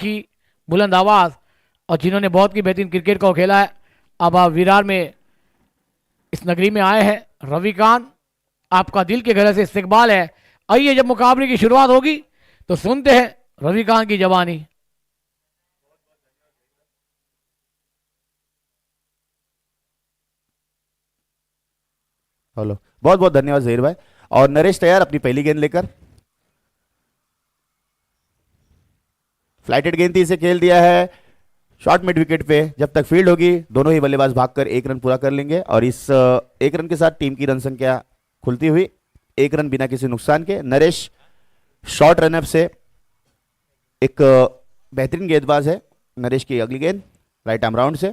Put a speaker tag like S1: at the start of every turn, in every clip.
S1: की बुलंद आवाज और जिन्होंने बहुत की बेहतरीन क्रिकेट को खेला है, अब आप विरार में इस नगरी में आए हैं। रविकांत, आपका दिल के गहरे से इस्तकबाल है। आइए, जब मुकाबले की शुरुआत होगी तो सुनते हैं रविकांत की जवानी।
S2: हेलो, बहुत बहुत धन्यवाद जहीर भाई। और नरेश तैयार अपनी पहली गेंद लेकर। फ्लाइटेड गेंद थी, इसे खेल दिया है शॉर्ट मिड विकेट पे। जब तक फील्ड होगी दोनों ही बल्लेबाज भागकर एक रन पूरा कर लेंगे और इस एक रन के साथ टीम की रन संख्या खुलती हुई एक रन बिना किसी नुकसान के। नरेश शॉर्ट रनअप से एक बेहतरीन गेंदबाज है। नरेश की अगली गेंद राइट आर्म राउंड से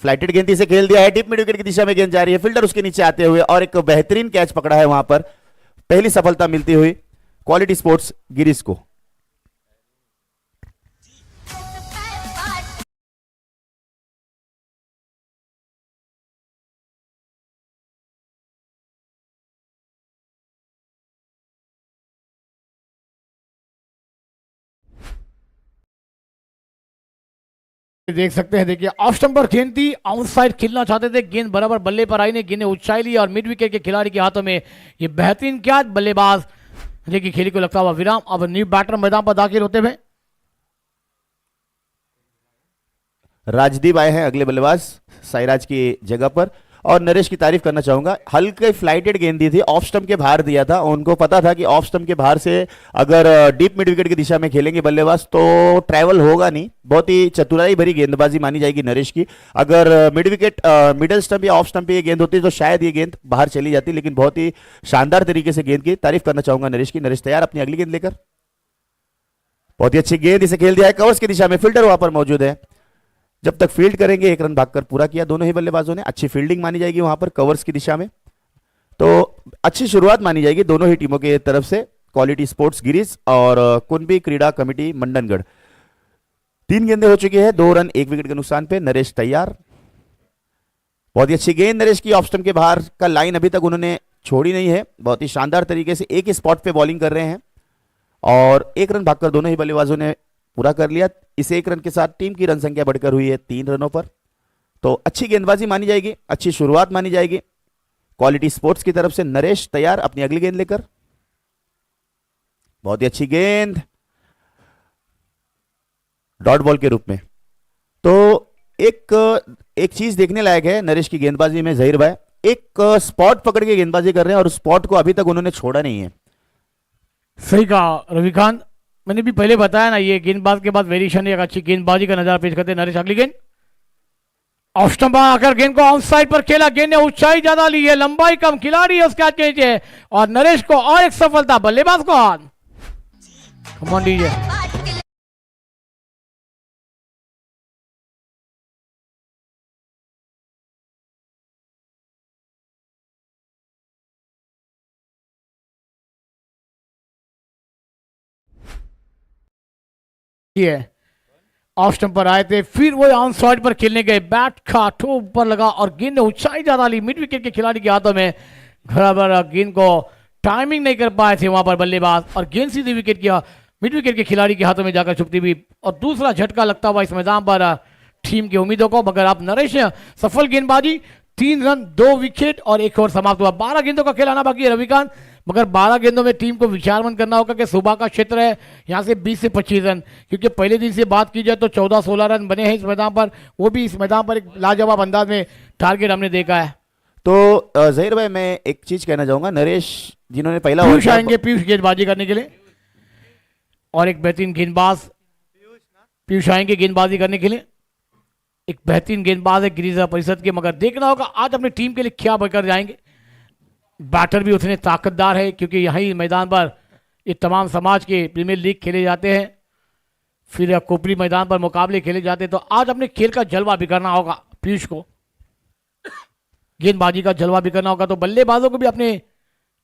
S2: फ्लाइटेड गेंद से खेल दिया है, डीप मिड विकेट की दिशा में गेंद जा रही है, फील्डर उसके नीचे आते हुए और एक बेहतरीन कैच पकड़ा है वहां पर। पहली सफलता मिलती हुई क्वालिटी स्पोर्ट्स गिरीश को।
S1: देख सकते हैं, देखिए ऑफ स्टंप पर गेंद थी, आउटसाइड खेलना चाहते थे, गेंद बराबर बल्ले पर आई ने, गेंद ने ऊंचाई ली और मिड विकेट के खिलाड़ी के हाथों में ये बेहतरीन कैच। बल्लेबाज देखिए खेली को लगता हुआ विराम। अब न्यू बैटर मैदान पर दाखिल होते हुए
S2: राजदीप आए हैं अगले बल्लेबाज साईराज की जगह पर। और नरेश की तारीफ करना चाहूंगा, हल्के फ्लाइटेड गेंद दी थी, ऑफ स्टंप के बाहर दिया था। उनको पता था कि ऑफ स्टंप के बाहर से अगर डीप मिड विकेट की दिशा में खेलेंगे बल्लेबाज तो ट्रैवल होगा नहीं। बहुत ही चतुराई भरी गेंदबाजी मानी जाएगी नरेश की। अगर मिड विकेट मिडल स्टंप या ऑफ स्टंप पे ये गेंद होती तो शायद ये गेंद बाहर चली जाती, लेकिन बहुत ही शानदार तरीके से गेंद की तारीफ करना चाहूंगा नरेश की। नरेश तैयार अपनी अगली गेंद लेकर। बहुत ही अच्छी गेंद, इसे खेल दिया है कवर्स की दिशा में, फील्डर वहां पर मौजूद है। जब तक फील्ड करेंगे एक रन भागकर पूरा किया दोनों ही बल्लेबाजों ने। अच्छी फील्डिंग मानी जाएगी वहां पर कवर्स की दिशा में, तो अच्छी शुरुआत मानी जाएगी दोनों ही टीमों की तरफ से। क्वालिटी स्पोर्ट्स गिरीश और कुंभी क्रीडा कमेटी मंडनगढ़। 3 गेंदें हो चुकी है, 2 रन 1 विकेट के नुकसान पे। नरेश तैयार। बहुत ही अच्छी गेंद नरेश की, ऑफ स्टंप के बाहर का लाइन अभी तक उन्होंने छोड़ी नहीं है। बहुत ही शानदार तरीके से एक ही स्पॉट पे बॉलिंग कर रहे हैं और 1 रन भागकर दोनों ही बल्लेबाजों ने पूरा कर लिया। इस 1 रन के साथ टीम की रन संख्या बढ़कर हुई है 3 रनों पर। तो अच्छी गेंदबाजी मानी जाएगी, अच्छी शुरुआत मानी जाएगी क्वालिटी स्पोर्ट्स की तरफ से। नरेश तैयार अपनी अगली गेंद लेकर। बहुत ही अच्छी गेंद डॉट बॉल के रूप में। तो एक चीज देखने लायक है नरेश की गेंदबाजी में जहीर भाई, एक स्पॉट पकड़ के गेंदबाजी कर रहे हैं और उस स्पॉट को अभी तक उन्होंने छोड़ा नहीं है।
S1: सही कहा रविकांत, मैंने भी पहले बताया ना, ये गेंदबाज के बाद वेरिएशन एक अच्छी गेंदबाजी का नजारा पेश करते हैं। नरेश अगली गेंद ऑफ स्टंप आकर गेंद को ऑफ साइड पर खेला, गेंद ने ऊंचाई ज्यादा ली है, लंबाई कम, खिलाड़ी है उसके हाथ के नीचे और नरेश को और एक सफलता, बल्लेबाज को हाथ। Come on DJ. Off stump पर आए थे, फिर वो ऑन साइड पर खेलने गए, बैट का ठो ऊपर लगा और गेंद ने ऊंचाई ज्यादा ली, मिड विकेट के खिलाड़ी के हाथों में। बराबर गेंद को टाइमिंग नहीं कर पाए थे वहां पर बल्लेबाज और गेंद सीधी विकेट की मिड विकेट के खिलाड़ी के हाथों में जाकर छुपती हुई और दूसरा झटका लगता हुआ इस मैदान पर टीम की उम्मीदों को। मगर आप नरेश सफल गेंदबाजी, 3 रन 2 विकेट और एक ओवर समाप्त हुआ। 12 गेंदों का खेल आना बाकी है रविकांत, मगर 12 गेंदों में टीम को विचारमंद करना होगा कि सुबह का क्षेत्र है, यहां से 20 से 25 रन, क्योंकि पहले दिन से बात की जाए तो 14-16 रन बने हैं इस मैदान पर, वो भी इस मैदान पर एक लाजवाब अंदाज में टारगेट हमने देखा है।
S2: तो जहीर भाई मैं एक चीज कहना चाहूंगा, नरेश जिन्होंने पहला
S1: पीयूष आएंगे, पीयूष गेंदबाजी करने के लिए और एक बेहतरीन गेंदबाज पीयूष आएंगे गेंदबाजी करने के लिए। एक बेहतरीन गेंदबाज है गिरिजा परिषद के, मगर देखना होगा आज अपनी टीम के लिए क्या बनकर जाएंगे। बैटर भी उतने ताकतदार है क्योंकि यही मैदान पर ये तमाम समाज के प्रीमियर लीग खेले जाते हैं, फिर कोपरी मैदान पर मुकाबले खेले जाते हैं। तो आज अपने खेल का जलवा बिखरना होगा पीयूष को, गेंदबाजी का जलवा बिखरना होगा। तो बल्लेबाजों को भी अपने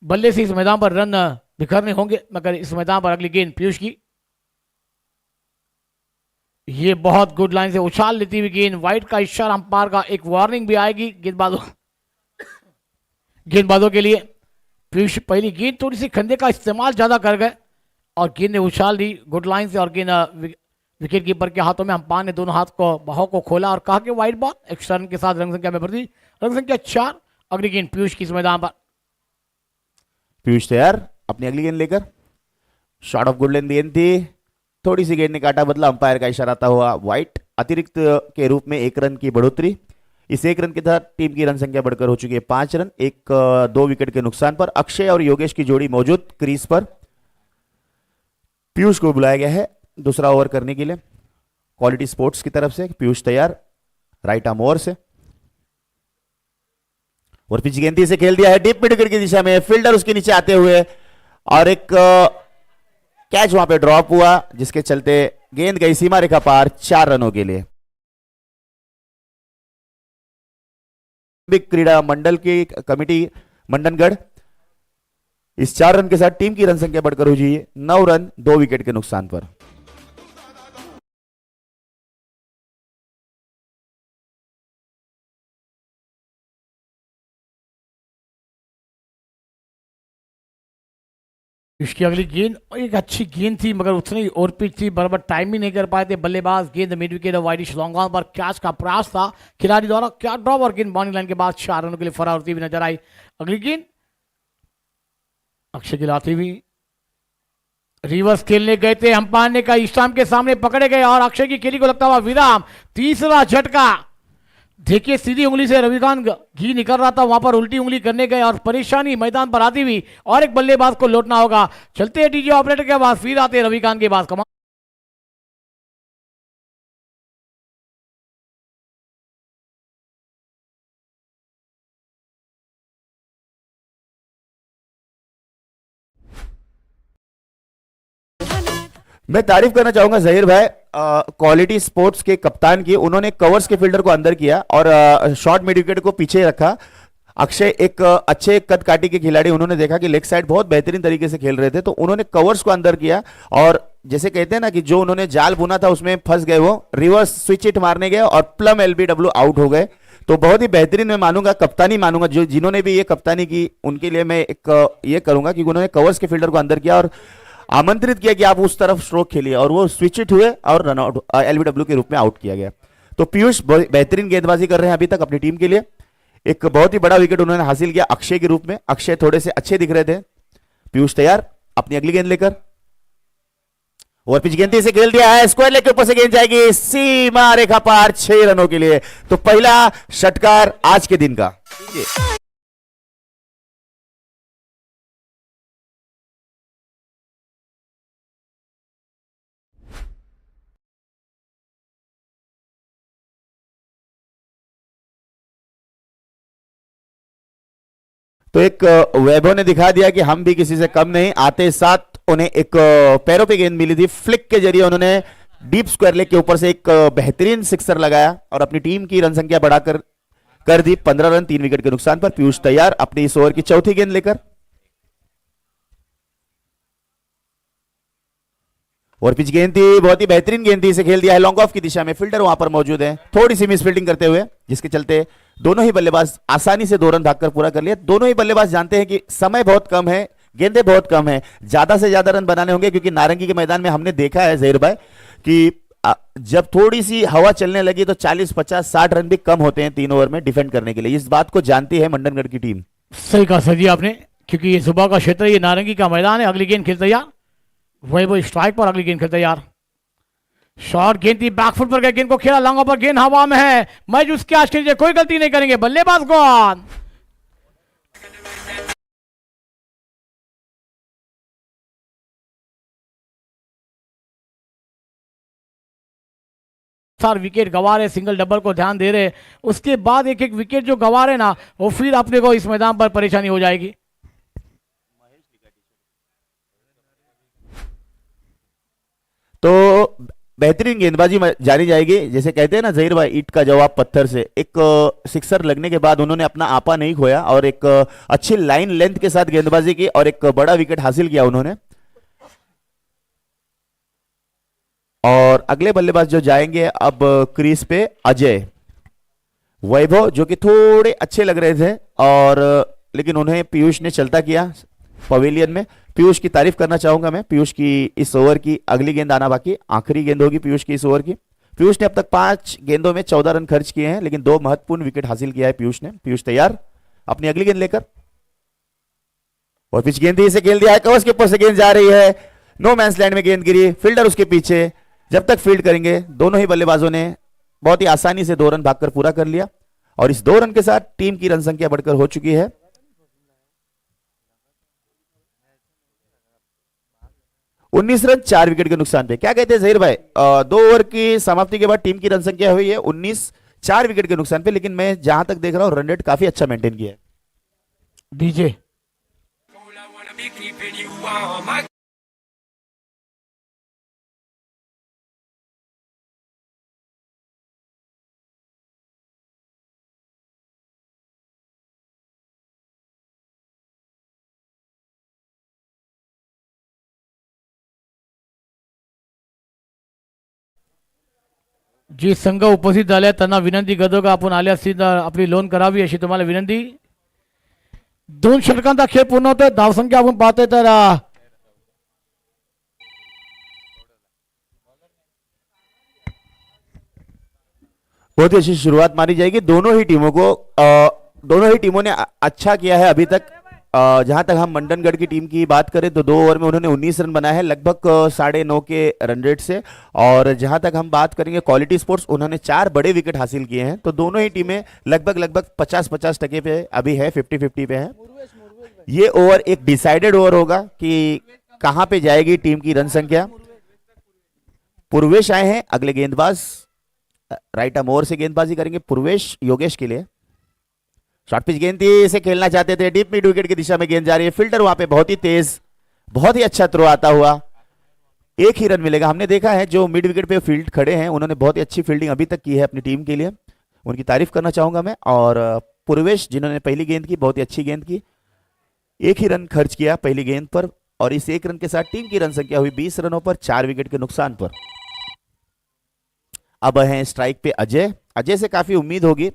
S1: बल्ले से इस मैदान पर रन बिखरने होंगे। मगर इस मैदान पर अगली गेंद पीयूष की, ये बहुत गुड लाइन से उछाल लेती हुई गेंद, वाइड का इशारा, अंपायर का एक वार्निंग भी आएगी गेंदबाजों के लिए। पीयूष पहली गेंद थोड़ी सी खंदे का इस्तेमाल ज्यादा कर गए और गेंद ने उछाल दी गुड लाइन से और गेंद विकेट कीपर के हाथों में अंपायर ने दोनों हाथ को बाहों को खोला और कहा कि वाइड बॉल। एक्स्ट्रा रन के साथ रन संख्या में वृद्धि। रन संख्या 4। अगली गेंद पीयूष की इस मैदान पर।
S2: पीयूष तैयार अपनी अगली गेंद लेकर। शॉट ऑफ गुड लेंथ गेंद थी, थोड़ी सी गेंद ने काटा बदला, अंपायर का इशारा था हुआ वाइट। अतिरिक्त के रूप में 1 रन की बढ़ोतरी। इस 1 रन के साथ टीम की रन संख्या बढ़कर हो चुकी है 5 रन। 2 विकेट के नुकसान पर अक्षय और योगेश की जोड़ी मौजूद क्रीज पर। पीयूष को बुलाया गया है दूसरा ओवर करने के लिए क्वालिटी स्पोर्ट्स की तरफ से। पीयूष तैयार राइट आर्म ओवर से और पिच गेंदी से खेल दिया है डीप मिड विकेट की दिशा में। फील्डर उसके नीचे आते हुए और एक कैच वहां पे ड्रॉप हुआ, जिसके चलते गेंद गई सीमा रेखा पार 4 रनों के लिए। क्रीड़ा मंडल की कमेटी मंडनगढ़ इस 4 रन के साथ टीम की रन संख्या बढ़कर हो जाइए 9 रन 2 विकेट के नुकसान पर।
S1: इसकी अगली गेंद एक अच्छी गेंद थी मगर उतनी और पिच थी, बराबर टाइम ही नहीं कर पाए थे बल्लेबाज। गेंद मिड विकेट और वाइडिश लॉन्ग ऑन पर कैच का प्रयास था खिलाड़ी द्वारा, क्या ड्रॉप और गेंद बाउंड्री लाइन के बाद 4 रनों के लिए फरार होती हुई नजर आई। अगली गेंद अक्षय खिलाती हुई रिवर्स खेलने गए थे, अंपायर ने कहा स्टंप के सामने पकड़े गए और अक्षय की खेली को लगता हुआ विराम। तीसरा झटका देखिए, सीधी उंगली से रविकांत घी निकल रहा था, वहां पर उल्टी उंगली करने गए और परेशानी मैदान पर आती हुई और एक बल्लेबाज को लौटना होगा। चलते हैं डीजे ऑपरेटर के बाद, फिर आते हैं रविकांत के बाद। कमाल
S2: मैं तारीफ करना चाहूंगा जहीर भाई क्वालिटी स्पोर्ट्स के कप्तान की। उन्होंने कवर्स के फील्डर को अंदर किया और शॉर्ट मिड विकेट को पीछे रखा। अक्षय एक अच्छे कद काटी के खिलाड़ी, उन्होंने देखा कि लेग साइड बहुत बेहतरीन तरीके से खेल रहे थे, तो उन्होंने कवर्स को अंदर किया और जैसे कहते हैं ना कि जो उन्होंने जाल बुना था उसमें फंस गए, वो रिवर्स स्विच हिट मारने गए और प्लम एलबीडब्ल्यू आउट हो गए। तो बहुत ही बेहतरीन मैं मानूंगा, कप्तानी मानूंगा। जो जिन्होंने भी ये कप्तानी की उनके लिए मैं एक ये करूंगा कि उन्होंने कवर्स के फील्डर को अंदर किया और आमंत्रित किया कि आप उस तरफ स्ट्रोक खेलिए और वो स्विच हिट हुए और रन आउट एलबीडब्ल्यू के रूप में आउट किया गया। तो पीयूष बेहतरीन गेंदबाजी कर रहे हैं अभी तक अपनी टीम के लिए। एक बहुत ही बड़ा विकेट उन्होंने हासिल किया अक्षय के रूप में। अक्षय थोड़े से अच्छे दिख रहे थे। पीयूष तैयार अपनी अगली गेंद लेकर। और पिच गेंदी से खेल दिया है, स्क्वायर लेग के ऊपर से गेंद जाएगी सीमा रेखा पार 6 रनों के लिए। तो पहला षटकार आज के दिन का। तो एक वैभव ने दिखा दिया कि हम भी किसी से कम नहीं। आते साथ उन्हें एक पैरों पे गेंद मिली थी, फ्लिक के जरिए उन्होंने डीप स्क्वायर लेग के ऊपर से एक बेहतरीन सिक्सर लगाया और अपनी टीम की रन संख्या बढ़ाकर कर दी 15 रन 3 विकेट के नुकसान पर। पीयूष तैयार अपनी इस ओवर की चौथी गेंद लेकर। और पिच गेंद थी, बहुत ही बेहतरीन गेंद थी, इसे खेल दिया है लॉन्ग ऑफ की दिशा में। फील्डर वहां पर मौजूद है, थोड़ी सी मिस फील्डिंग करते हुए, जिसके चलते दोनों ही बल्लेबाज आसानी से 2 रन भागकर पूरा कर लिया। दोनों ही बल्लेबाज जानते हैं कि समय बहुत कम है, गेंदें बहुत कम है, ज्यादा से ज्यादा रन बनाने होंगे, क्योंकि नारंगी के मैदान में हमने देखा है जहीर भाई कि जब थोड़ी सी हवा चलने लगी तो 40, 50, 60 रन भी कम होते हैं 3 ओवर में डिफेंड करने के लिए। इस बात को जानती है मंडनगढ़ की टीम।
S1: सही कहा सर जी आपने, क्योंकि ये सुबह का क्षेत्र, ये नारंगी का मैदान है। अगली गेंद खेल तैयार, वही वो स्ट्राइक पर अगली गेंद खेल तैयार। शॉर्ट गेंद थी, बैकफुट पर गए, गेंद को खेला लॉन्ग पर, गेंद हवा में है। मैच उसके आज के लिए कोई गलती नहीं करेंगे बल्लेबाज कौन। विकेट गवा रहे, सिंगल डबल को ध्यान दे रहे, उसके बाद एक एक विकेट जो गवा रहे ना, वो फिर अपने को इस मैदान पर परेशानी हो जाएगी।
S2: तो बेहतरीन गेंदबाजी जारी जाएगी, जैसे कहते हैं ना जहीर भाई, ईंट का जवाब पत्थर से। एक सिक्सर लगने के बाद उन्होंने अपना आपा नहीं खोया और एक अच्छी लाइन लेंथ के साथ गेंदबाजी की और एक बड़ा विकेट हासिल किया उन्होंने। और अगले बल्लेबाज जो जाएंगे अब क्रीज पे, अजय वैभव, जो कि थोड़े अच्छे लग रहे थे और लेकिन उन्हें पीयूष ने चलता किया पवेलियन में। पीयूष की तारीफ करना चाहूंगा मैं। पीयूष की इस ओवर की अगली गेंद आना बाकी, आखिरी गेंद होगी पीयूष की इस ओवर की। पीयूष ने अब तक 5 गेंदों में 14 रन खर्च किए हैं, लेकिन 2 महत्वपूर्ण विकेट हासिल किया है पीयूष ने। पीयूष तैयार अपनी अगली गेंद लेकर, और पिच गेंद से खेल दिया है, कवर्स के ऊपर से गेंद जा रही है, नो मैंस लैंड में गेंद गिरी, फील्डर उसके पीछे। जब तक फील्ड करेंगे दोनों ही बल्लेबाजों ने बहुत ही आसानी से 2 रन भागकर पूरा कर लिया, और इस 2 रन के साथ टीम की रन संख्या बढ़कर हो चुकी है 19 रन 4 विकेट के नुकसान पे। क्या कहते हैं जहीर भाई, 2 ओवर की समाप्ति के बाद टीम की रन संख्या हुई है 19, 4 विकेट के नुकसान पे, लेकिन मैं जहां तक देख रहा हूं रन रेट काफी अच्छा मेंटेन किया है।
S1: डीजे जी संघ उपस्थित झाले आहेत, त्यांना विनंती करतो का आपण आले असतील तर आपली लोन करावी अशी तुम्हाला विनंती। 2 षटकांचा खेळ पूर्ण होतोय, धावसंख्या आपण पाहतोय तर
S2: बहुत ही अच्छी शुरुआत मानी जाएगी दोनों ही टीमों को। दोनों ही टीमों ने अच्छा किया है अभी तक। जहां तक हम मंडनगढ़ की टीम की बात करें तो 2 ओवर में उन्होंने 19 रन बनाए हैं, लगभग 9.5 के रन रेट से। और जहां तक हम बात करेंगे क्वालिटी स्पोर्ट्स, उन्होंने 4 बड़े विकेट हासिल किए हैं। तो दोनों ही टीमें लगभग 50-50% पे अभी है, 50-50 पे है। ये ओवर एक डिसाइडेड ओवर होगा कि कहां पे जाएगी टीम की रन संख्या। पूर्वेश आए हैं अगले गेंदबाज, राइट आर्म ओवर से गेंदबाजी करेंगे पूर्वेश योगेश के लिए। शॉर्ट पिच गेंद थी, इसे खेलना चाहते थे, डीप मिड विकेट की दिशा में गेंद जा रही है, फील्डर वहां पे बहुत ही तेज, बहुत ही अच्छा थ्रो आता हुआ, एक ही रन मिलेगा। हमने देखा है जो मिड विकेट पे फील्ड खड़े हैं उन्होंने बहुत ही अच्छी फील्डिंग अभी तक की है अपनी टीम के लिए, उनकी तारीफ करना चाहूंगा मैं। और पूर्वेश जिन्होंने पहली गेंद की बहुत ही अच्छी गेंद की, एक ही रन खर्च किया पहली गेंद पर, और इस एक रन के साथ टीम की रन संख्या हुई 20 रनों पर 4 विकेट के नुकसान पर। अब हैं स्ट्राइक पे अजय। अजय से काफी उम्मीद होगी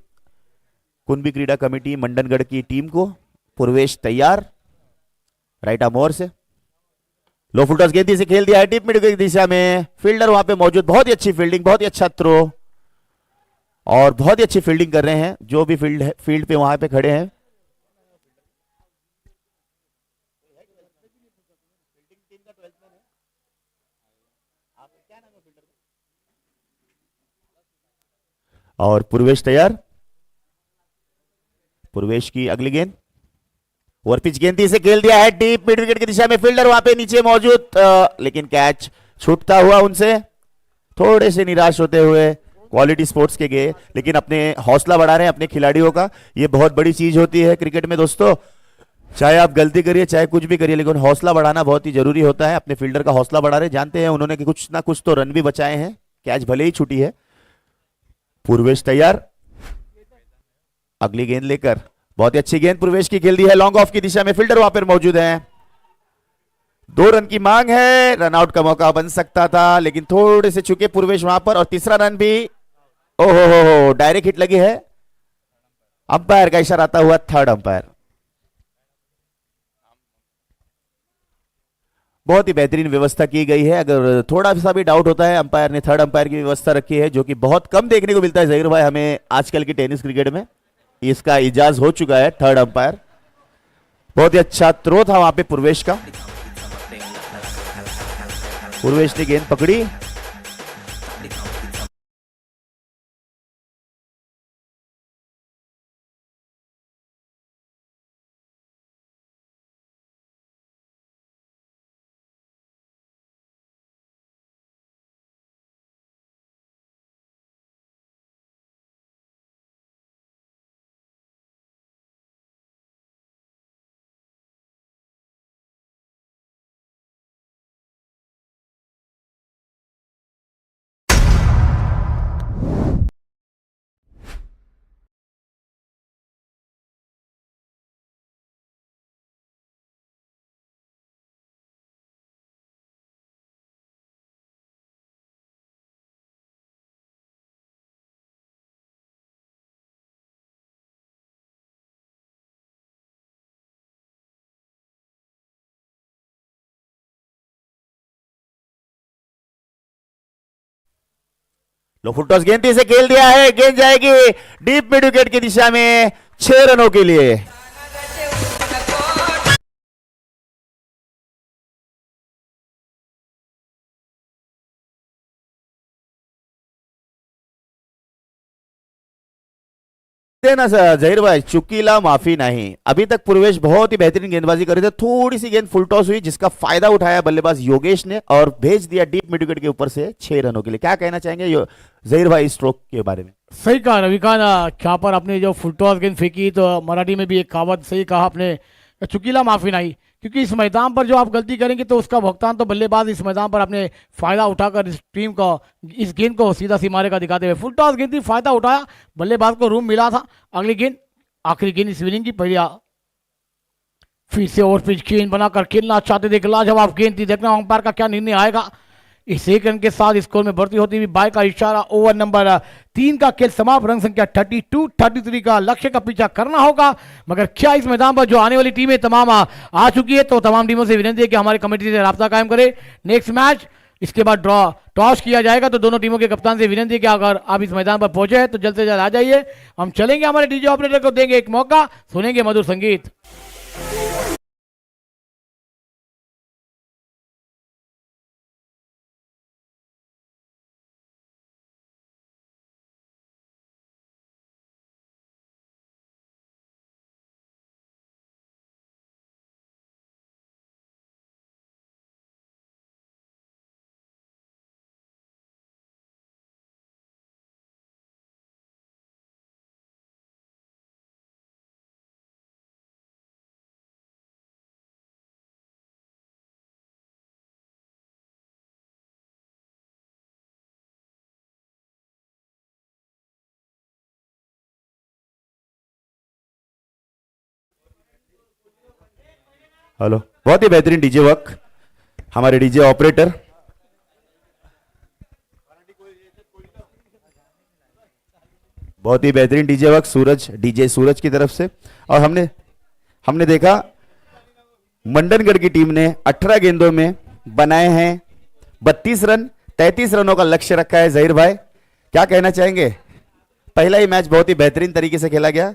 S2: कुंभी क्रीडा कमेटी मंडनगढ़ की टीम को। पूर्वेश तैयार, राइट आर्म ओवर से लो फुल टॉस गेंद से खेल दिया है डीप मिड विकेट की दिशा में, फील्डर वहां पे मौजूद, बहुत ही अच्छी फील्डिंग, बहुत ही अच्छा थ्रो, और बहुत ही अच्छी फील्डिंग कर रहे हैं जो भी फील्ड पे वहां पे खड़े हैं। और पूर्वेश तैयार, पूर्वेश की अगली गेंद, ओवर पिच गेंद से खेल दिया है डीप मिड विकेट की दिशा में, फील्डर वहां पे नीचे मौजूद, लेकिन कैच छूटता हुआ उनसे, थोड़े से निराश होते हुए क्वालिटी स्पोर्ट्स के गए, लेकिन अपने हौसला बढ़ा रहे हैं अपने खिलाड़ियों का। ये बहुत बड़ी चीज होती है क्रिकेट में दोस्तों, चाहे आप गलती करिए चाहे कुछ भी करिए, लेकिन हौसला बढ़ाना बहुत ही जरूरी होता है। अपने फील्डर का हौसला बढ़ा रहे, जानते हैं उन्होंने कि कुछ ना कुछ तो रन भी बचाए हैं, कैच भले ही छूटी है। पूर्वेश तैयार अगली गेंद लेकर, बहुत ही अच्छी गेंद पूर्वेश की खेल दी है लॉन्ग ऑफ की दिशा में, फील्डर वहां पर मौजूद है, 2 रन की मांग है, रनआउट का मौका बन सकता था लेकिन थोड़े से चुके पूर्वेश वहां पर, और तीसरा रन भी ओहो हो डायरेक्ट हिट लगी है, अंपायर का इशारा आता हुआ थर्ड अंपायर। बहुत ही बेहतरीन व्यवस्था की गई है, अगर थोड़ा सा भी डाउट होता है अंपायर ने थर्ड अंपायर की व्यवस्था रखी है, जो कि बहुत कम देखने को मिलता है जहीर भाई हमें आजकल की टेनिस क्रिकेट में, इसका इजाज हो चुका है थर्ड अंपायर। बहुत ही अच्छा थ्रो था वहां पे पूर्वेश का, पूर्वेश ने गेंद पकड़ी, लो फुल टॉस गेंद से खेल दिया है, गेंद जाएगी डीप मिड विकेट की दिशा में 6 रनों के लिए। ना सर जहीर भाई, चुकीला माफी नहीं। अभी तक पूर्वेश बहुत ही बेहतरीन गेंदबाजी कर रहे थे, थोड़ी सी गेंद फुल टॉस हुई जिसका फायदा उठाया बल्लेबाज योगेश ने और भेज दिया डीप मिड विकेट के ऊपर से 6 रनों के लिए। क्या कहना चाहेंगे जहीर भाई स्ट्रोक के बारे में?
S1: सही कहा रविकांत, यहाँ पर आपने जो फुल टॉस गेंद फेंकी तो मराठी में भी एक कहावत सही कहा आपने, चुकीला माफी नहीं, क्योंकि इस मैदान पर जो आप गलती करेंगे तो उसका भुगतान तो बल्लेबाज इस मैदान पर अपने फायदा उठाकर इस टीम को, इस गेंद को सीधा सीमारे का दिखाते हुए फुल टॉस गेंद थी, फायदा उठाया, बल्लेबाज को रूम मिला था। अगली गेंद आखिरी गेंद इस इनिंग की पहली फिर से ओवर पिच गेंद बनाकर खेलना चाहते थे, लाजवाब गेंद थी, देखना अंपायर का क्या निर्णय आएगा। इस एक रन के साथ स्कोर में बढ़ती होती हुई बाय का इशारा, ओवर नंबर 3 का खेल समाप्त, रन संख्या 32-33 का लक्ष्य का पीछा करना होगा। मगर क्या इस मैदान पर जो आने वाली टीमें तमाम आ चुकी है, तो तमाम टीमों से विनती है कि हमारी कमेटी से राब्ता कायम करे। नेक्स्ट मैच इसके बाद ड्रॉ टॉस किया जाएगा, तो दोनों टीमों के कप्तान से विनती है कि अगर आप इस मैदान पर पहुंचे हैं तो जल्द से जल्द आ जाइए। हम चलेंगे, हमारे डीजे ऑपरेटर को देंगे एक मौका, सुनेंगे मधुर संगीत।
S2: हेलो, बहुत ही बेहतरीन डीजे वर्क हमारे डीजे ऑपरेटर। बहुत ही बेहतरीन डीजे वर्क सूरज, डीजे सूरज की तरफ से। और हमने देखा मंडनगढ़ की टीम ने 18 गेंदों में बनाए हैं 32 रन, 33 रनों का लक्ष्य रखा है। जहीर भाई क्या कहना चाहेंगे? पहला ही मैच बहुत ही बेहतरीन तरीके से खेला गया।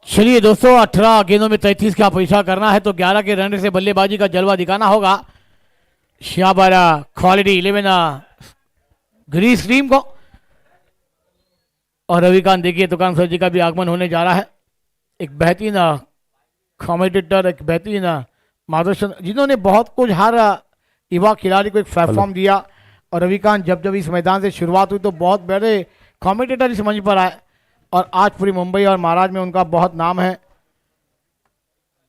S1: चलिए दोस्तों, 18 गेंदों में 33 का पीछा करना है तो 11 के रन से बल्लेबाजी का जलवा दिखाना होगा। शाबारा क्वालिटी 11 ग्रीस टीम को। और रविकांत देखिए तुकान सर जी का भी आगमन होने जा रहा है, एक बेहतरीन कमेंटेटर, एक बेहतरीन मार्गदर्शन, जिन्होंने बहुत कुछ हर युवा खिलाड़ी को एक प्लेटफॉर्म दिया। और रविकांत जब जब इस मैदान से शुरुआत हुई तो बहुत बड़े कमेंटेटर इस मंच पर आए और आज पूरी मुंबई और महाराष्ट्र में उनका बहुत नाम है।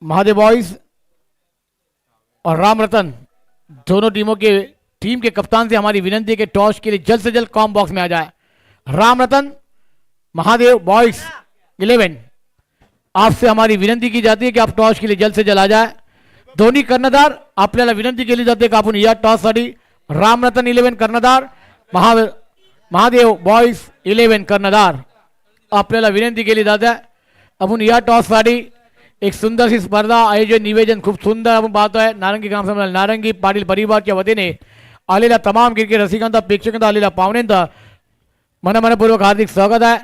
S1: महादेव बॉयज और राम रतन दोनों टीम के कप्तान से हमारी विनती है कि टॉस के लिए जल्द से जल्द कॉम बॉक्स में आ जाए। राम रतन, महादेव बॉयज 11, आपसे हमारी विनंती की जाती है कि आप टॉस के लिए जल्द से जल्द आ जाए। दोन्ही कर्णधार आपल्याला विनंती केली जाते की आपण या टॉससाठी राम रतन 11 कर्णधार, महादेव बॉयज 11 कर्णधार, आपल्याला विनंती केली जाते आपण या टॉससाठी एक सुंदरशी स्पर्धा आयोजन निवेदन खूप सुंदर आपण पाहतोय। नारंगी ग्रामसभा नारंगी पाटील परिवारच्या वतीने आलेल्या तमाम क्रिकेट रसिकांचा, प्रेक्षकांचा, आलेल्या पाहुण्यांचा मनपूर्वक हार्दिक स्वागत है।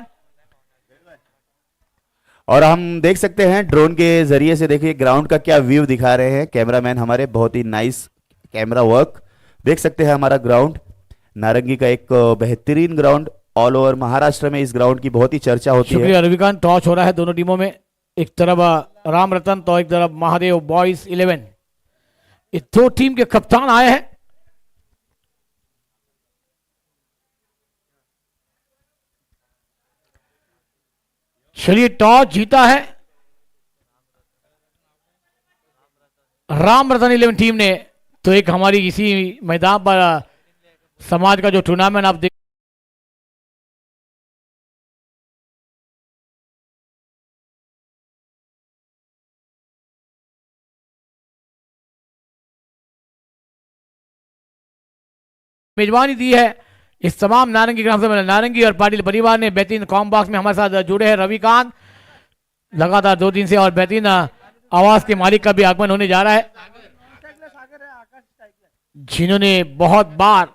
S2: और हम देख सकते हैं ड्रोन के जरिए से, देखिए ग्राउंड का क्या व्यू दिखा रहे हैं कैमरामैन हमारे, बहुत ही नाइस कैमरा वर्क। देख सकते हैं हमारा ग्राउंड नारंगी का एक बेहतरीन ग्राउंड, ऑल ओवर महाराष्ट्र में इस ग्राउंड की बहुत ही चर्चा होती है।
S1: शुक्रिया रविकांत। टॉस हो रहा है दोनों टीमों में, एक तरफ राम रतन तो एक तरफ महादेव बॉयज 11। ये दो टीम के कप्तान आए हैं। चलिए टॉस जीता है राम रतन 11 टीम ने, तो एक हमारी इसी मैदान पर समाज का जो टूर्नामेंट आप देख मेजबानी दी है इस तमाम नारंगी ग्राम सभा नारंगी और पाटिल परिवार ने। बेहतरीन कॉम बॉक्स में हमारे साथ जुड़े हैं रविकांत लगातार 2 दिन से, और बेहतरीन आवाज के मालिक का भी आगमन होने जा रहा है। जिन्होंने बहुत बार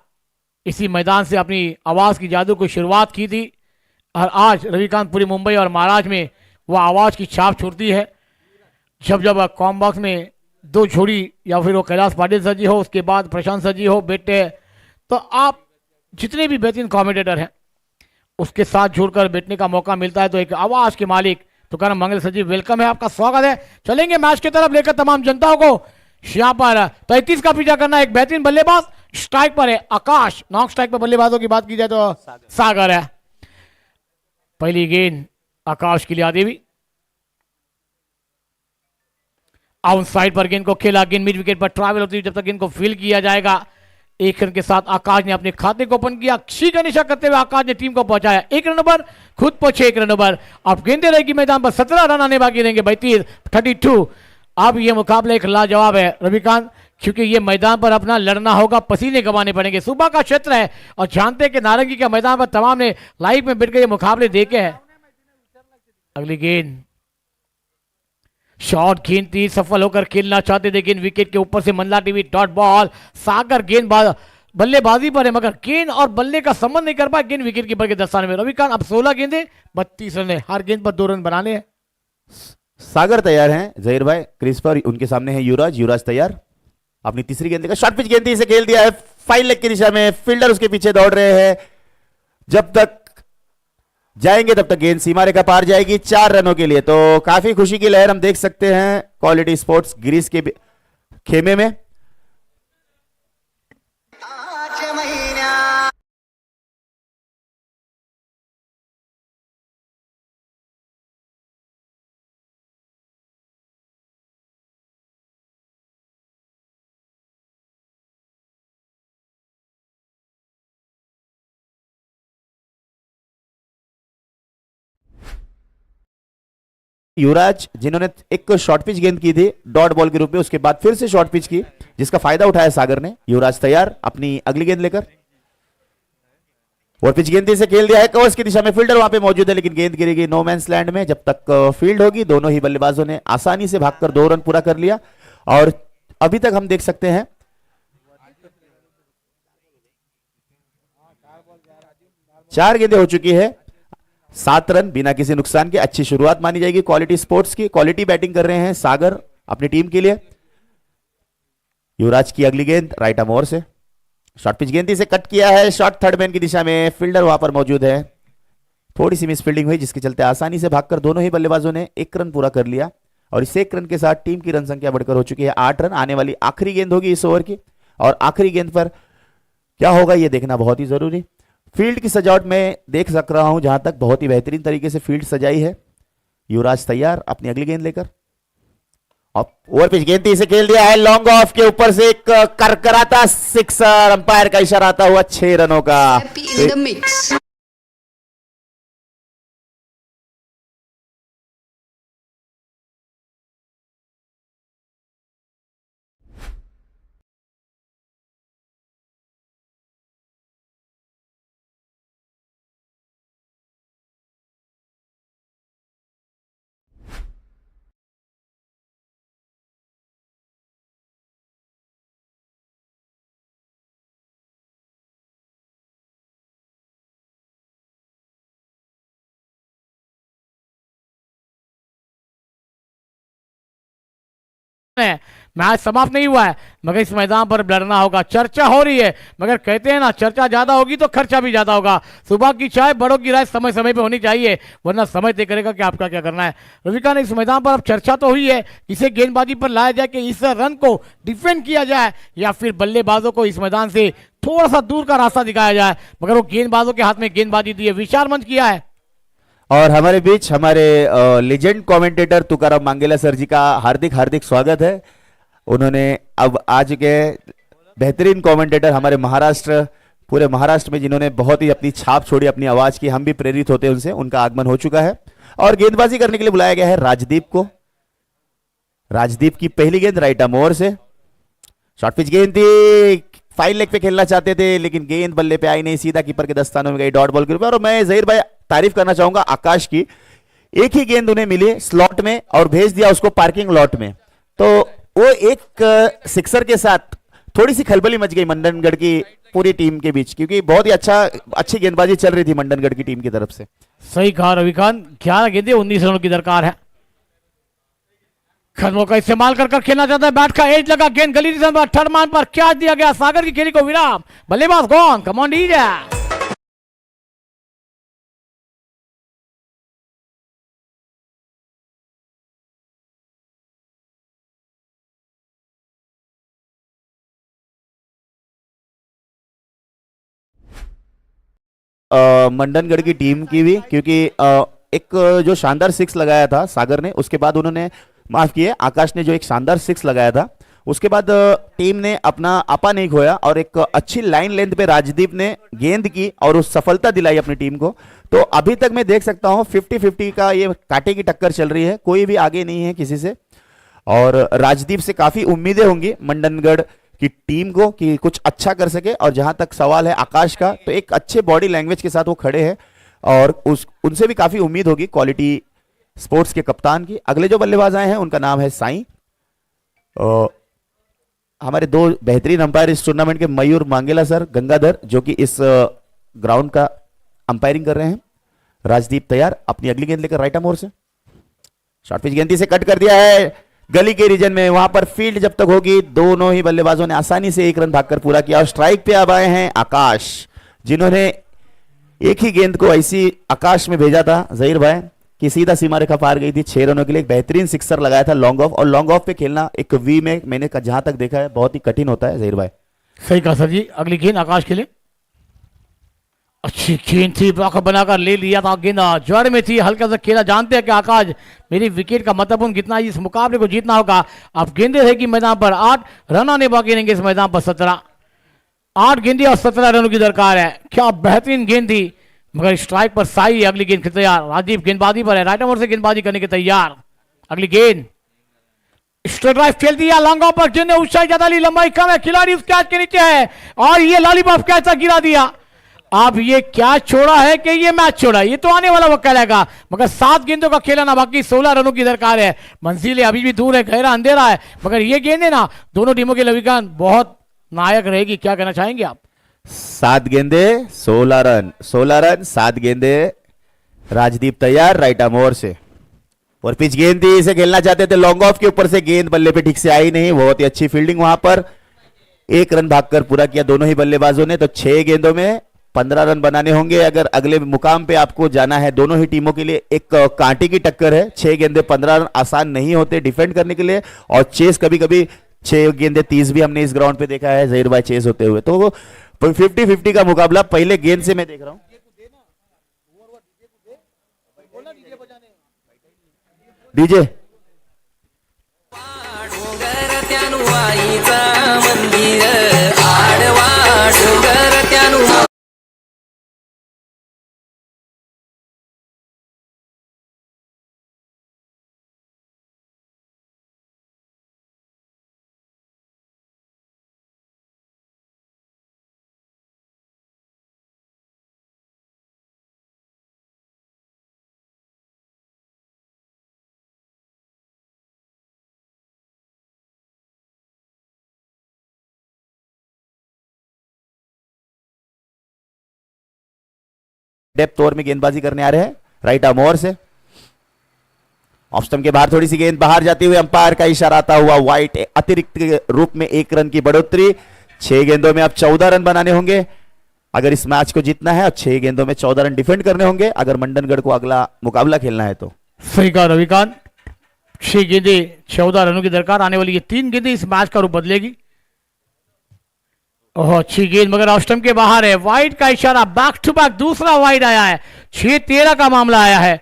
S1: इसी मैदान से अपनी आवाज की जादू को शुरुआत की थी और आज रविकांत पूरी मुंबई और महाराष्ट्र में वह आवाज की छाप छोड़ती है। जब जब कॉम बॉक्स में दो जोड़ी या फिर वो कैलाश पाटिल सर जी हो, उसके बाद प्रशांत सर जी हो बैठे, तो आप जितने भी बेहतरीन कमेंटेटर हैं उसके साथ जुड़कर बैठने का मौका मिलता है। तो एक आवाज के मालिक तुकाराम मंगल सर जी, वेलकम है, आपका स्वागत है। चलेंगे मैच की तरफ लेकर तमाम जनताओं को। यहाँ पर 35 का पीछा करना एक बेहतरीन बल्लेबाज, स्ट्राइक पर है आकाश। नॉन स्ट्राइक पर बल्लेबाजों की बात की जाए तो सागर है। पहली गेंद आकाश के लिए आदेवी, आउट साइड पर गेंद को खेला, गेंद मिड विकेट पर ट्रैवल होती है जब तक गेंद को फील किया जाएगा। एक रन के साथ आकाश ने अपने खाते को ओपन किया, सी का निशान करते हुए आकाश ने टीम को पहुंचाया 1 रन पर, खुद पहुंचे 1 रन पर। अब गेंदे रहेगी मैदान पर, 17 रन आने बाकी रहेंगे 32। अब ये मुकाबला एक लाजवाब है रविकांत, क्योंकि ये मैदान पर अपना लड़ना होगा, पसीने गंवाने पड़ेंगे। सुबह का क्षेत्र है और जानते हैं कि नारंगी के मैदान पर तमाम ने लाइव में बैठ कर ये मुकाबले देखे हैं। अगली गेंद शॉट गेंद थी, सफल होकर खेलना चाहते थे, गेंद विकेट के ऊपर से मंडला टीवी डॉट बॉल। सागर गेंदबाज बल्लेबाजी पर है मगर गेंद और बल्ले का संबंध नहीं कर पाए, गेंद विकेट कीपर के दस्ताने में। रविकांत अब 16 गेंदे 32 रन है, हर गेंद पर 2 रन बनाने हैं।
S2: सागर तैयार हैं जहीर भाई क्रीज पर, उनके सामने है युवराज तैयार। अपनी तीसरी गेंद का शॉर्ट पिच गेंद से खेल दिया है, फाइन लेग की दिशा में, फील्डर उसके पीछे दौड़ रहे हैं। जब तक जाएंगे तब तक गेंद सीमा रेखा पार जाएगी 4 रनों के लिए। तो काफी खुशी की लहर हम देख सकते हैं क्वालिटी स्पोर्ट्स गिरीश के खेमे में। युवराज जिन्होंने एक शॉर्ट पिच गेंद की थी डॉट बॉल के रूप में, उसके बाद फिर से शॉर्ट पिच की, जिसका फायदा उठाया सागर ने। युवराज तैयार अपनी अगली गेंद लेकर, और पिच गेंद से खेल दिया है कवर्स की दिशा में, फील्डर वहां पे मौजूद है लेकिन गेंद गिरेगी नो मैंस लैंड में। जब तक फील्ड होगी दोनों ही बल्लेबाजों ने आसानी से भागकर 2 रन पूरा कर लिया। और अभी तक हम देख सकते हैं 4 गेंदें हो चुकी है, 7 रन बिना किसी नुकसान के। अच्छी शुरुआत मानी जाएगी क्वालिटी स्पोर्ट्स की। क्वालिटी बैटिंग कर रहे हैं सागर अपनी टीम के लिए। युवराज की अगली गेंद राइट आर्म ओवर से, शॉर्ट पिच गेंदी से कट किया है, शॉर्ट थर्ड मैन की दिशा में, फील्डर वहां पर मौजूद है। थोड़ी सी मिस फील्डिंग हुई जिसके चलते आसानी से भागकर दोनों ही बल्लेबाजों ने 1 रन पूरा कर लिया। और इस 1 रन के साथ टीम की रन संख्या बढ़कर हो चुकी है 8 रन। आने वाली आखिरी गेंद होगी इस ओवर की, और आखिरी गेंद पर क्या होगा यह देखना बहुत ही जरूरी। फील्ड की सजावट में देख सक रहा हूं जहां तक बहुत ही बेहतरीन तरीके से फील्ड सजाई है। युवराज तैयार अपनी अगली गेंद लेकर, ओवर पिच गेंद से खेल दिया है, लॉन्ग ऑफ के ऊपर से एक करकराता सिक्सर, अंपायर का इशारा आता हुआ 6 रनों का।
S1: मैच समाप्त नहीं हुआ है मगर इस मैदान पर लड़ना होगा। चर्चा हो रही है मगर कहते हैं ना, चर्चा ज्यादा होगी तो खर्चा भी ज्यादा होगा। सुबह की चाय बड़ों की राय समय समय पे होनी चाहिए, वरना समय तय करेगा कि आपका क्या करना है। रविकांत, इस मैदान पर अब चर्चा तो हुई है, इसे गेंदबाजी पर लाया जाए कि इस रन को डिफेंड किया जाए या फिर बल्लेबाजों को इस मैदान से थोड़ा सा दूर का रास्ता दिखाया जाए, मगर वो गेंदबाजों के हाथ में गेंदबाजी दी है। विशाल मंच किया है।
S2: और हमारे बीच हमारे लेजेंड कमेंटेटर तुकाराम मांगेला सर जी का हार्दिक हार्दिक स्वागत है। उन्होंने अब आज के बेहतरीन कमेंटेटर हमारे महाराष्ट्र, पूरे महाराष्ट्र में जिन्होंने बहुत ही अपनी छाप छोड़ी अपनी आवाज की, हम भी प्रेरित होते हैं उनसे, उनका आगमन हो चुका है। और गेंदबाजी करने के लिए बुलाया गया है राजदीप को। राजदीप की पहली गेंद राइट आर्म ओवर से, शॉर्ट पिच गेंद थी, फाइन लेग पे खेलना चाहते थे लेकिन गेंद बल्ले पे आई नहीं, सीधा कीपर के दस्तानों में गई डॉट बॉल के रूप में। और मैं जहीर भाई तारीफ करना चाहूंगा आकाश की, एक ही गेंद उन्हें मिली स्लॉट में और भेज दिया उसको पार्किंग लॉट में। तो वो एक सिक्सर के साथ थोड़ी सी खलबली मच गई मंडनगढ़ की पूरी टीम के बीच, क्योंकि बहुत ही अच्छी गेंदबाजी चल रही थी मंडनगढ़ की टीम की तरफ से।
S1: सही कहा रविकांत, 11 गेंदें 19 रनों की दरकार है। कदमों का इस्तेमाल कर खेलना चाहता है, बैट का एज लगा, गेंद गली थर्ड मान पर क्या दिया गया, सागर की खेली को विराम, बल्लेबाज कौन, कम ऑन डीजे।
S2: मंडनगढ़ की टीम की भी, क्योंकि एक जो शानदार सिक्स लगाया था सागर ने, उसके बाद उन्होंने माफ किए आकाश ने जो एक शानदार सिक्स लगाया था, उसके बाद टीम ने अपना आपा नहीं खोया और एक अच्छी लाइन लेंथ पे राजदीप ने गेंद की और उस सफलता दिलाई अपनी टीम को। तो अभी तक मैं देख सकता हूं 50-50 का ये कांटे की टक्कर चल रही है, कोई भी आगे नहीं है किसी से, और राजदीप से काफी उम्मीदें होंगी मंडनगढ़ की टीम को कि कुछ अच्छा कर सके। और जहां तक सवाल है आकाश का, तो एक अच्छे बॉडी लैंग्वेज के साथ वो खड़े हैं और उनसे भी काफी उम्मीद होगी क्वालिटी स्पोर्ट्स के कप्तान की। अगले जो बल्लेबाज आए हैं उनका नाम है साईं। हमारे दो बेहतरीन अंपायर इस टूर्नामेंट के, मयूर मांगेला सर, गंगाधर, जो कि इस ग्राउंड का अंपायरिंग कर रहे हैं। राजदीप तैयार अपनी अगली गेंद लेकर राइट आर्म ओर से, शॉर्ट पिच गेंदी से कट कर दिया है गली के रीजन में, वहां पर फील्ड जब तक होगी। दोनों ही बल्लेबाजों ने आसानी से एक रन भागकर पूरा किया और स्ट्राइक पे अब आए हैं आकाश, जिन्होंने एक ही गेंद को ऐसी आकाश में भेजा था जहीर भाई कि सीधा सीमा रेखा पार गई थी 6 रनों के लिए। एक बेहतरीन सिक्सर लगाया था लॉन्ग ऑफ, और लॉन्ग ऑफ पे खेलना एक वी में मैंने जहां तक देखा है बहुत ही कठिन होता है जहीर भाई।
S1: सही कहा सर जी। अगली गेंद आकाश के लिए, अच्छी गेंद थी, बनाकर ले लिया था, गेंद जड़ में थी, हल्का सा खेला। जानते हैं कि आकाश मेरी विकेट का महत्वपूर्ण कितना, इस मुकाबले को जीतना होगा। अब गेंदे रहेगी मैदान पर, 8 रन आने बाकी रहेंगे इस मैदान पर। 8 गेंदें और 17 रनों की दरकार है। क्या बेहतरीन गेंद थी, मगर स्ट्राइक पर साई। अगली गेंद के तैयार, राजीव गेंदबाजी पर है, राइट आर्म से गेंदबाजी करने के तैयार। अगली गेंद स्ट्रेट ड्राइव खेल दिया, लॉन्ग ऑफ पर, जिन्हें ऊंचाई ज्यादा ली, लंबाई कम है, खिलाड़ी उस कैच के नीचे है और ये लॉलीपॉप कैच गिरा दिया। अब ये क्या छोड़ा है कि ये मैच छोड़ा, ये तो आने वाला वक्त कहलाएगा। मगर 7 गेंदों का खेला ना, बाकी 16 रनों की दरकार है। मंजिलें अभी भी दूर है, गहरा अंधेरा है, मगर ये गेंदें ना दोनों टीमों के लविकान बहुत नायक रहेगी। क्या कहना चाहेंगे आप?
S2: 7 गेंदे 16 रन, 16 रन 7 गेंदे। राजदीप तैयार राइट आर्म ओवर से, और पिच गेंद थी, इसे खेलना चाहते थे लॉन्ग ऑफ के ऊपर से, गेंद बल्ले पे ठीक से आई नहीं। बहुत ही अच्छी फील्डिंग वहां पर, 1 रन भागकर पूरा किया दोनों ही बल्लेबाजों ने। तो 6 गेंदों में 15 रन बनाने होंगे अगर अगले मुकाम पे आपको जाना है। दोनों ही टीमों के लिए एक कांटे की टक्कर है। 6 गेंदे 15 रन आसान नहीं होते डिफेंड करने के लिए, और चेस कभी कभी 6 गेंदे 30 भी हमने इस ग्राउंड पे देखा है जहीर भाई चेस होते हुए। तो 50-50 का मुकाबला पहले गेंद से मैं देख रहा हूं। डीजे डेप्थ ओवर में गेंदबाजी करने आ रहे हैं राइट आर्म ओवर से। ऑफ स्टंप के बाहर थोड़ी सी गेंद बाहर जाते हुए अंपायर का इशारा आता हुआ वाइट, अतिरिक्त रूप में 1 रन की बढ़ोतरी। 6 गेंदों में अब 14 रन बनाने होंगे अगर इस मैच को जीतना है, और 6 गेंदों में 14 रन डिफेंड करने होंगे अगर मंडनगढ़ को अगला मुकाबला खेलना है तो।
S1: सही कहा रविकांत, 6 गेंदे 14 रनों की दरकार आने वाली। ये 3 गेंदें इस मैच का रूप बदलेगी। ओह अच्छी गेंद, मगर ऑफ स्टंप के बाहर है, वाइड का इशारा, बैक टू बैक दूसरा वाइड आया है। 6-13 का मामला आया है,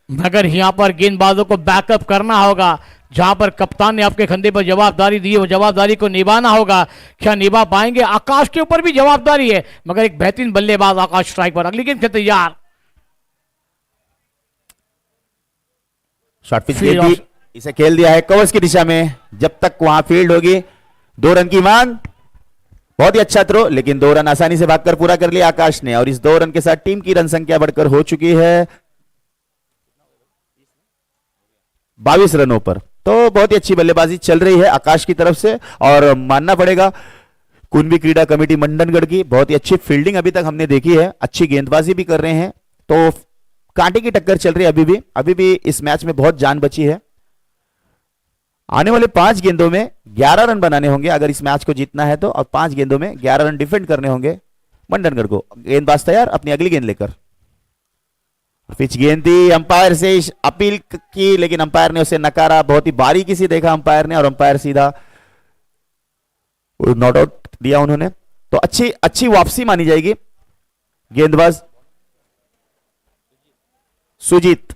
S1: मगर यहां पर गेंदबाजों को बैकअप करना होगा। जहां पर कप्तान ने आपके कंधे पर जवाबदारी दी है, वो जवाबदारी को निभाना होगा। क्या निभा पाएंगे? आकाश के ऊपर भी जवाबदारी है, मगर एक बेहतरीन बल्लेबाज आकाश स्ट्राइक पर। अगली गेंद के तैयार,
S2: शॉर्ट पिच गेंद, इसे खेल दिया है कवर्स की दिशा में। जब तक वहां फील्ड होगी 2 रन की मांग। बहुत ही अच्छा थ्रो, लेकिन 2 रन आसानी से भागकर पूरा कर लिया आकाश ने, और इस 2 रन के साथ टीम की रन संख्या बढ़कर हो चुकी है 22 रनों पर। तो बहुत ही अच्छी बल्लेबाजी चल रही है आकाश की तरफ से, और मानना पड़ेगा कुंभी क्रीडा कमेटी मंडनगढ़ की बहुत ही अच्छी फील्डिंग अभी तक हमने देखी है, अच्छी गेंदबाजी भी कर रहे हैं, तो कांटे की टक्कर चल रही है अभी भी इस मैच में बहुत जान बची है। आने वाले 5 गेंदों में 11 रन बनाने होंगे अगर इस मैच को जीतना है तो, और 5 गेंदों में 11 रन डिफेंड करने होंगे मंडनगढ़ को। गेंदबाज तैयार, अपनी अगली गेंद लेकर। पिच गेंद थी, अंपायर से अपील की लेकिन अंपायर ने उसे नकारा, बहुत ही बारीकी से देखा अंपायर ने और अंपायर सीधा नॉट आउट दिया उन्होंने। तो अच्छी वापसी मानी जाएगी। गेंदबाज सुजीत,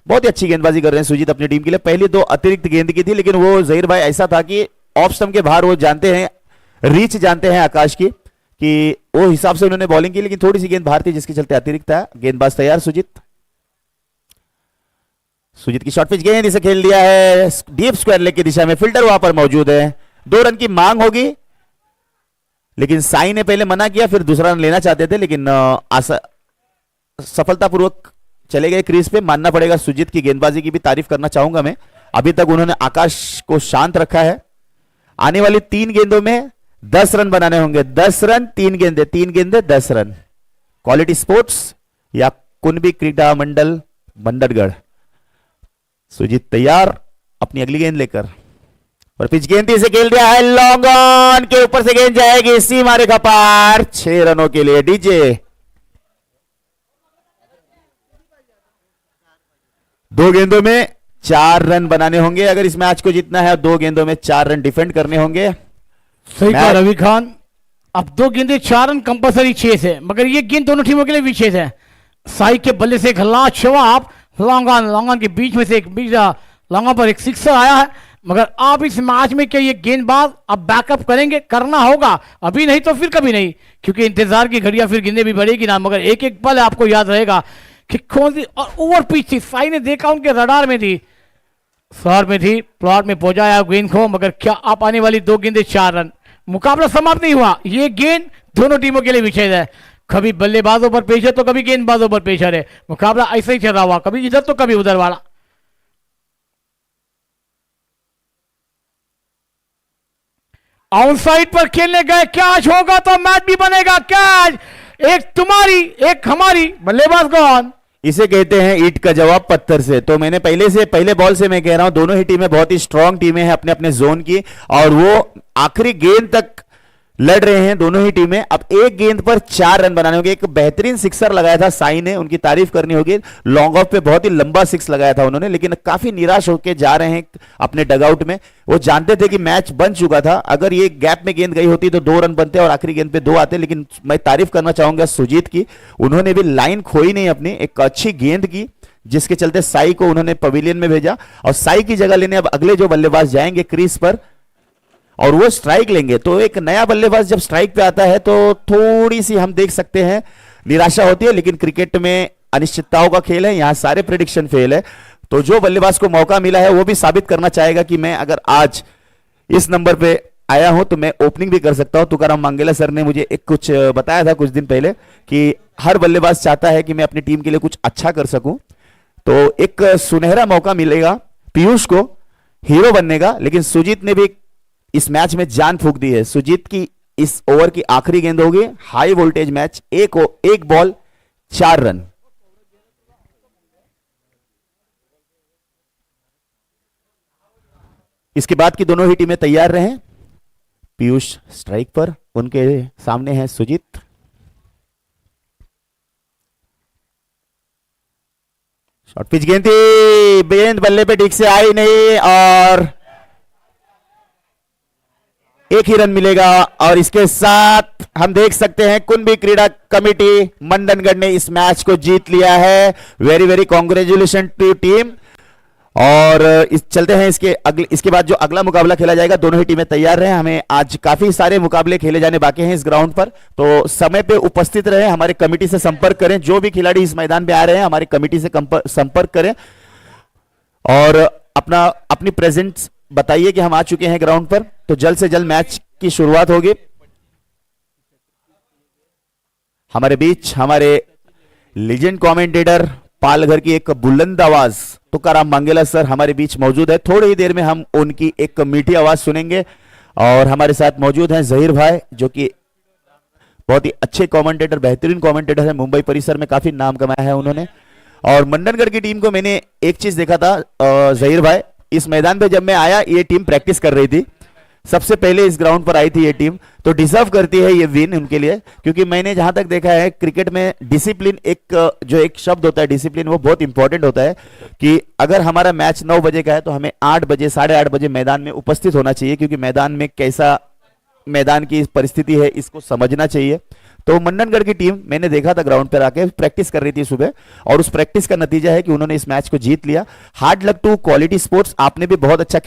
S2: बहुत ही अच्छी गेंदबाजी कर रहे हैं सुजीत अपनी टीम के लिए। पहली 2 अतिरिक्त गेंद की थी लेकिन वो जहीर भाई ऐसा था कि ऑफ स्टंप के बाहर वो जानते हैं, रीच जानते हैं आकाश की, कि वो हिसाब से उन्होंने बॉलिंग की लेकिन थोड़ी सी गेंद बाहर थी जिसके चलते अतिरिक्त है। गेंदबाज तैयार सुजीत की शॉर्ट पिच गेंद, इसे खेल दिया है डीप स्क्वायर लेग की दिशा में, फील्डर वहां पर मौजूद है। 2 रन की मांग होगी लेकिन साई ने पहले मना किया, फिर दूसरा रन लेना चाहते थे लेकिन सफलतापूर्वक चले गए क्रीज पे। मानना पड़ेगा सुजीत की गेंदबाजी की भी तारीफ करना चाहूंगा मैं, अभी तक उन्होंने आकाश को शांत रखा है। आने वाली 3 गेंदों में 10 रन बनाने होंगे, 10 रन 3 गेंदे 10 रन। क्वालिटी स्पोर्ट्स या कुंभी क्रीडा मंडल मंडनगढ़। सुजीत तैयार, अपनी अगली गेंद लेकर, और पिच गेंद से खेल दिया है, लॉन्ग ऑन के ऊपर से गेंद जाएगी सीमा रेखा पार, 6 रनों के लिए डीजे। 2 गेंदों में 4 रन बनाने होंगे अगर इस मैच को जीतना है, और 2 गेंदों में 4 रन डिफेंड करने होंगे।
S1: सही कहा रवि खान, अब 2 गेंदे 4 रन कंपलसरी चेस है, मगर ये गेंद दोनों टीमों के लिए विशेष है। साई के बल्ले से एक लाजवाब लॉन्ग ऑन के बीच में से एक लॉन्ग ऑन पर एक सिक्सर आया है, मगर आप इस मैच में क्या ये गेंदबाज अब बैकअप करेंगे? करना होगा, अभी नहीं तो फिर कभी नहीं, क्योंकि इंतजार की घड़ियां फिर गिनने भी बढ़ेगी ना। मगर एक एक पल आपको याद रहेगा कि कौन सी और ओवर पिच थी, साई ने देखा उनके रडार में थी, शहर में थी, प्लॉट में पहुंचाया गेंद को, मगर क्या आप आने वाली 2 गेंदे 4 रन। मुकाबला समाप्त नहीं हुआ, ये गेंद दोनों टीमों के लिए विशेष है। कभी बल्लेबाजों पर पेश है तो कभी गेंदबाजों पर पेश है, मुकाबला ऐसे ही चल रहा हुआ, कभी इधर तो कभी उधर वाला। आउटसाइड पर खेलने गए, कैच होगा तो मैच भी बनेगा। कैच, एक तुम्हारी एक हमारी, बल्लेबाज कौन?
S2: इसे कहते हैं ईंट का जवाब पत्थर से। तो मैंने पहले बॉल से मैं कह रहा हूं, दोनों ही टीमें बहुत ही स्ट्रांग टीमें हैं अपने अपने जोन की, और वो आखिरी गेंद तक लड़ रहे हैं दोनों ही टीमें। अब एक गेंद पर 4 रन बनाने होंगे। एक बेहतरीन सिक्सर लगाया था साई ने, उनकी तारीफ करनी होगी। लॉन्ग ऑफ पे बहुत ही लंबा सिक्स लगाया था उन्होंने, लेकिन काफी निराश होकर जा रहे हैं अपने डगआउट में। वो जानते थे कि मैच बन चुका था, अगर ये गैप में गेंद गई होती तो 2 रन बनते और आखिरी गेंद पे 2 आते। लेकिन मैं तारीफ करना चाहूंगा सुजीत की, उन्होंने भी लाइन खोई नहीं अपनी, एक अच्छी गेंद की जिसके चलते साई को उन्होंने पवेलियन में भेजा, और साई की जगह लेने अब अगले जो बल्लेबाज जाएंगे क्रीज पर और वो स्ट्राइक लेंगे। तो एक नया बल्लेबाज जब स्ट्राइक पे आता है तो थोड़ी सी हम देख सकते हैं निराशा होती है, लेकिन क्रिकेट में अनिश्चितताओं का खेल है, यहां सारे प्रेडिक्शन फेल है। तो जो बल्लेबाज को मौका मिला है वो भी साबित करना चाहेगा कि मैं अगर आज इस नंबर पे आया हूं तो मैं ओपनिंग भी कर सकता हूं। तुकाराम मंगेला सर ने मुझे एक कुछ बताया था कुछ दिन पहले कि हर बल्लेबाज चाहता है कि मैं अपनी टीम के लिए कुछ अच्छा कर सकूं, तो एक सुनहरा मौका मिलेगा पीयूष को हीरो बनने का। लेकिन सुजीत ने भी इस मैच में जान फूंक दी है। सुजीत की इस ओवर की आखिरी गेंद होगी, हाई वोल्टेज मैच, एक बॉल 4 रन। इसके बाद की दोनों ही टीमें तैयार रहें। पीयूष स्ट्राइक पर, उनके सामने है सुजीत। शॉर्ट पिच गेंद थी, गेंद बल्ले पे ठीक से आई नहीं और एक ही रन मिलेगा। और इसके साथ हम देख सकते हैं कुंभी क्रीडा कमेटी मंडनगढ़ ने इस मैच को जीत लिया है। Very very congratulation to team. और चलते हैं इसके बाद जो अगला मुकाबला खेला जाएगा, दोनों ही टीमें तैयार रहे। हमें आज काफी सारे मुकाबले खेले जाने बाकी हैं इस ग्राउंड पर, तो समय पे उपस्थित रहे, हमारे कमेटी से संपर्क करें। जो भी खिलाड़ी इस मैदान पे आ रहे हैं हमारी कमेटी से संपर्क करें और अपनी प्रेजेंस बताइए कि हम आ चुके हैं ग्राउंड पर, तो जल्द से जल्द मैच की शुरुआत होगी। हमारे बीच हमारे लीजेंड कमेंटेटर, पालघर की एक बुलंद आवाज तुकाराम मंगेला सर हमारे बीच मौजूद है। थोड़ी ही देर में हम उनकी एक मीठी आवाज सुनेंगे और हमारे साथ मौजूद हैं जहीर भाई, जो कि बहुत ही अच्छे कमेंटेटर, बेहतरीन कमेंटेटर है, मुंबई परिसर में काफी नाम कमाया है उन्होंने। और मंडनगढ़ की टीम को मैंने एक चीज देखा था जहीर भाई, इस मैदान पे जब मैं आया ये टीम प्रैक्टिस कर रही थी, सबसे पहले इस ग्राउंड पर आई थी ये टीम, तो डिजर्व करती है ये विन उनके लिए, क्योंकि मैंने जहां तक देखा है क्रिकेट में डिसिप्लिन, एक शब्द होता है डिसिप्लिन, वो बहुत इंपॉर्टेंट होता है कि अगर हमारा मैच 9 बजे का है तो हमें 8 बजे, 8:30 बजे मैदान में उपस्थित होना चाहिए, क्योंकि मैदान में कैसा मैदान की परिस्थिति है इसको समझना चाहिए। तो मंडनगढ़ की टीम मैंने देखा था ग्राउंड पर आके प्रैक्टिस कर रही थी सुबह, और उस प्रैक्टिस का नतीजा है कि उन्होंने इस मैच को जीत लिया। Hard luck to quality sports, आपने भी बहुत अच्छा